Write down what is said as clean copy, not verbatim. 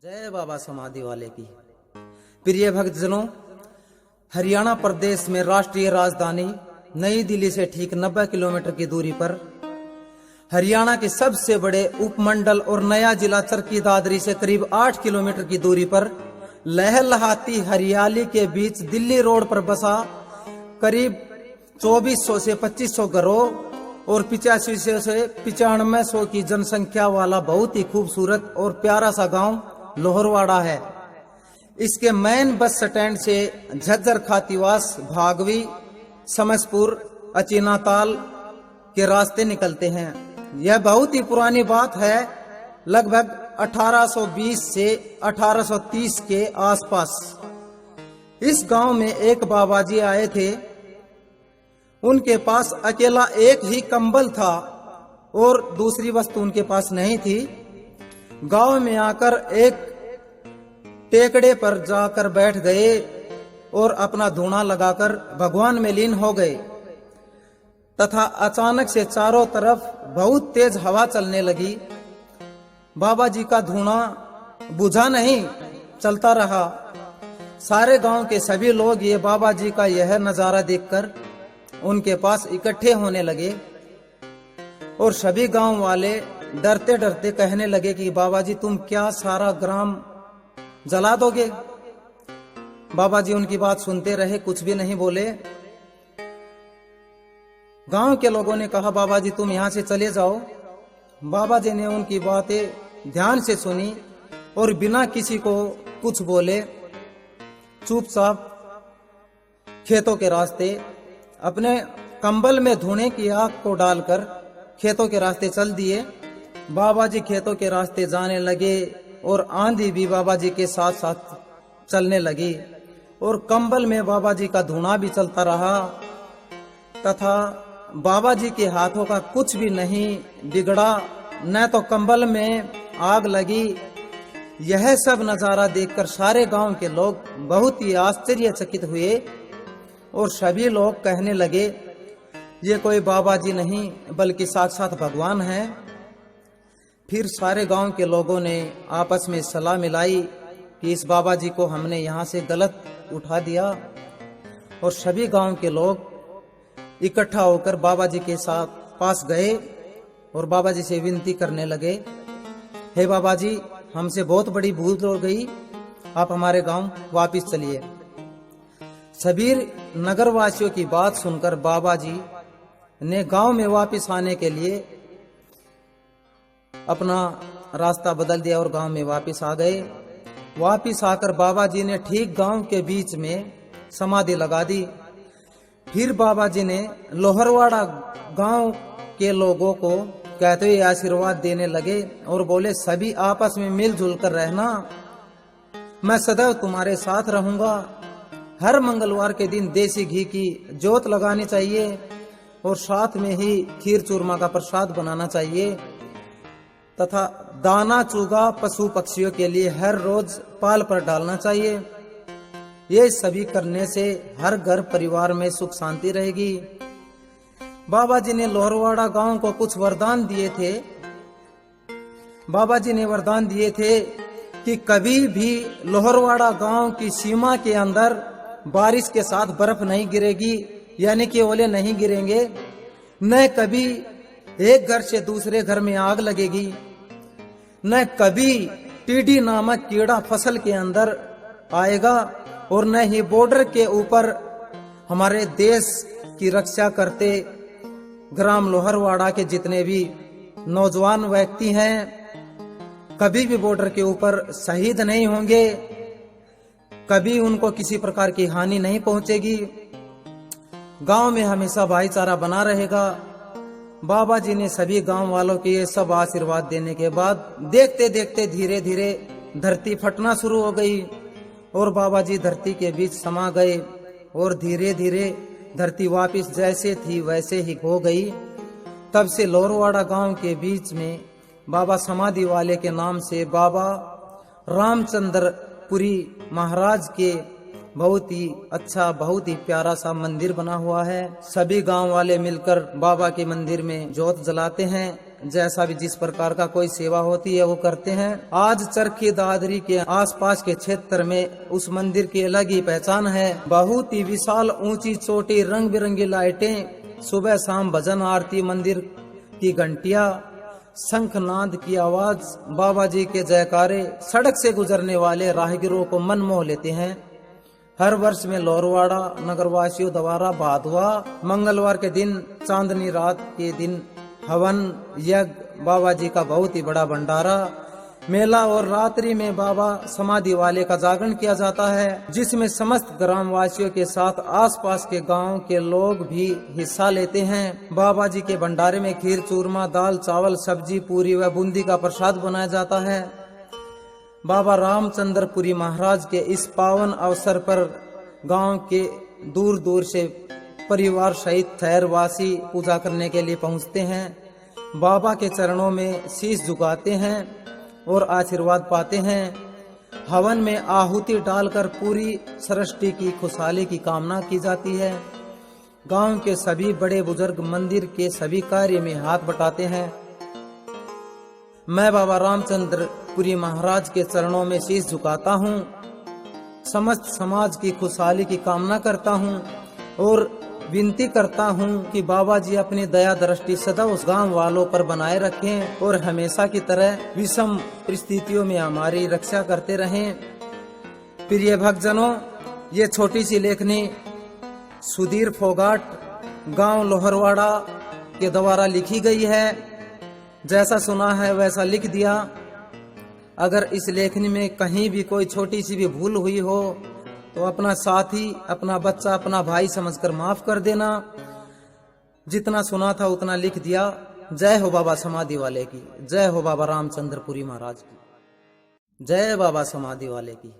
जय बाबा समाधि वाले की। प्रिय भक्तजनों, हरियाणा प्रदेश में राष्ट्रीय राजधानी नई दिल्ली से ठीक 90 किलोमीटर की दूरी पर हरियाणा के सबसे बड़े उपमंडल और नया जिला चरखी दादरी से करीब 8 किलोमीटर की दूरी पर लहलहाती हरियाली के बीच दिल्ली रोड पर बसा करीब 2400 से 2500 घरों और 8500 से 9500 की जनसंख्या वाला बहुत ही खूबसूरत और प्यारा सा गांव लोहरवाड़ा है। इसके मेन बस स्टैंड से झज्जर, खातीवास, भागवी, समसपुर, अचीनाताल के रास्ते निकलते हैं। यह बहुत ही पुरानी बात है, लगभग 1820 से 1830 के आसपास। इस गांव में एक बाबा जी आए थे। उनके पास अकेला एक ही कंबल था और दूसरी वस्तु उनके पास नहीं थी। गांव में आकर एक टेकड़े पर जाकर बैठ गए और अपना धूना लगाकर भगवान में लीन हो गए तथा अचानक से चारों तरफ बहुत तेज हवा चलने लगी। बाबा जी का धूना बुझा नहीं, चलता रहा। सारे गांव के सभी लोग ये बाबा जी का यह नजारा देखकर उनके पास इकट्ठे होने लगे और सभी गांव वाले डरते डरते कहने लगे कि बाबा जी तुम क्या सारा ग्राम जला दोगे? बाबा जी उनकी बात सुनते रहे, कुछ भी नहीं बोले। गांव के लोगों ने कहा बाबा जी तुम यहां से चले जाओ। बाबा जी ने उनकी बातें ध्यान से सुनी और बिना किसी को कुछ बोले चुपचाप खेतों के रास्ते अपने कंबल में धुने की आग को डालकर खेतों के रास्ते चल दिए। बाबा जी खेतों के रास्ते जाने लगे और आंधी भी बाबा जी के साथ साथ चलने लगी और कंबल में बाबा जी का धुना भी चलता रहा तथा बाबा जी के हाथों का कुछ भी नहीं बिगड़ा, न तो कंबल में आग लगी। यह सब नजारा देखकर सारे गांव के लोग बहुत ही आश्चर्यचकित हुए और सभी लोग कहने लगे ये कोई बाबा जी नहीं बल्कि साक्षात भगवान है। फिर सारे गांव के लोगों ने आपस में सलाह मिलाई कि इस बाबा जी को हमने यहाँ से गलत उठा दिया और सभी गांव के लोग इकट्ठा होकर बाबा जी के साथ पास गए और बाबा जी से विनती करने लगे, हे बाबा जी हमसे बहुत बड़ी भूल हो गई, आप हमारे गांव वापिस चलिए। सभी नगर वासियों की बात सुनकर बाबा जी ने गांव में वापिस आने के लिए अपना रास्ता बदल दिया और गांव में वापिस आ गए। वापिस आकर बाबा जी ने ठीक गांव के बीच में समाधि लगा दी। फिर बाबा जी ने लोहरवाड़ा गांव के लोगों को कहते हुए आशीर्वाद देने लगे और बोले सभी आपस में मिलजुल कर रहना, मैं सदैव तुम्हारे साथ रहूंगा। हर मंगलवार के दिन देसी घी की जोत लगानी चाहिए और साथ में ही खीर चूरमा का प्रसाद बनाना चाहिए तथा दाना चूगा पशु पक्षियों के लिए हर रोज पाल पर डालना चाहिए। ये सभी करने से हर घर परिवार में सुख शांति रहेगी। बाबा जी ने लोहरवाड़ा गांव को कुछ वरदान दिए थे। बाबा जी ने वरदान दिए थे कि कभी भी लोहरवाड़ा गांव की सीमा के अंदर बारिश के साथ बर्फ नहीं गिरेगी, यानी कि ओले नहीं गिरेंगे, न कभी एक घर से दूसरे घर में आग लगेगी, न कभी टीडी नामक कीड़ा फसल के अंदर आएगा और न ही बॉर्डर के ऊपर हमारे देश की रक्षा करते ग्राम लोहरवाड़ा के जितने भी नौजवान व्यक्ति हैं कभी भी बॉर्डर के ऊपर शहीद नहीं होंगे, कभी उनको किसी प्रकार की हानि नहीं पहुंचेगी। गांव में हमेशा भाईचारा बना रहेगा। बाबा जी ने सभी गांव वालों के ये सब आशीर्वाद देने के बाद देखते देखते धीरे धीरे धरती फटना शुरू हो गई और बाबा जी धरती के बीच समा गए और धीरे धीरे धरती वापिस जैसे थी वैसे ही हो गई। तब से लोहरवाड़ा गांव के बीच में बाबा समाधि वाले के नाम से बाबा रामचंद्रपुरी महाराज के बहुत ही अच्छा, बहुत ही प्यारा सा मंदिर बना हुआ है। सभी गांव वाले मिलकर बाबा के मंदिर में जोत जलाते हैं जैसा भी जिस प्रकार का कोई सेवा होती है वो करते हैं। आज चरखी दादरी के आसपास के क्षेत्र में उस मंदिर की अलग ही पहचान है। बहुत ही विशाल ऊंची चोटी, रंग बिरंगी लाइटें, सुबह शाम भजन आरती, मंदिर की घंटियां, शंखनाद की आवाज, बाबा जी के जयकारे सड़क से गुजरने वाले राहगीरों को मन मोह लेते हैं। हर वर्ष में लोहरवाड़ा नगरवासियों द्वारा भादवा मंगलवार के दिन, चांदनी रात के दिन हवन यज्ञ, बाबा जी का बहुत ही बड़ा भंडारा, मेला और रात्रि में बाबा समाधि वाले का जागरण किया जाता है, जिसमें समस्त ग्रामवासियों के साथ आसपास के गांव के लोग भी हिस्सा लेते हैं। बाबा जी के भंडारे में खीर, चूरमा, दाल, चावल, सब्जी, पूरी व बूंदी का प्रसाद बनाया जाता है। बाबा रामचंद्रपुरी महाराज के इस पावन अवसर पर गांव के दूर दूर से परिवार सहित शहरवासी पूजा करने के लिए पहुंचते हैं। बाबा के चरणों में शीश झुकाते हैं और आशीर्वाद पाते हैं। हवन में आहुति डालकर पूरी सृष्टि की खुशहाली की कामना की जाती है। गांव के सभी बड़े बुजुर्ग मंदिर के सभी कार्य में हाथ बटाते हैं। मैं बाबा रामचंद्रपुरी महाराज के चरणों में शीश झुकाता हूँ, समस्त समाज की खुशहाली की कामना करता हूँ और विनती करता हूँ कि बाबा जी अपनी दया दृष्टि सदा उस गांव वालों पर बनाए रखें और हमेशा की तरह विषम परिस्थितियों में हमारी रक्षा करते रहें। प्रिय भक्तजनों, ये छोटी सी लेखनी सुधीर फोगाट, गांव लोहरवाड़ा के द्वारा लिखी गई है। जैसा सुना है वैसा लिख दिया। अगर इस लेखनी में कहीं भी कोई छोटी सी भी भूल हुई हो तो अपना साथी, अपना बच्चा, अपना भाई समझकर माफ कर देना। जितना सुना था उतना लिख दिया। जय हो बाबा समाधि वाले की, जय हो बाबा रामचंद्रपुरी महाराज की, जय बाबा समाधि वाले की।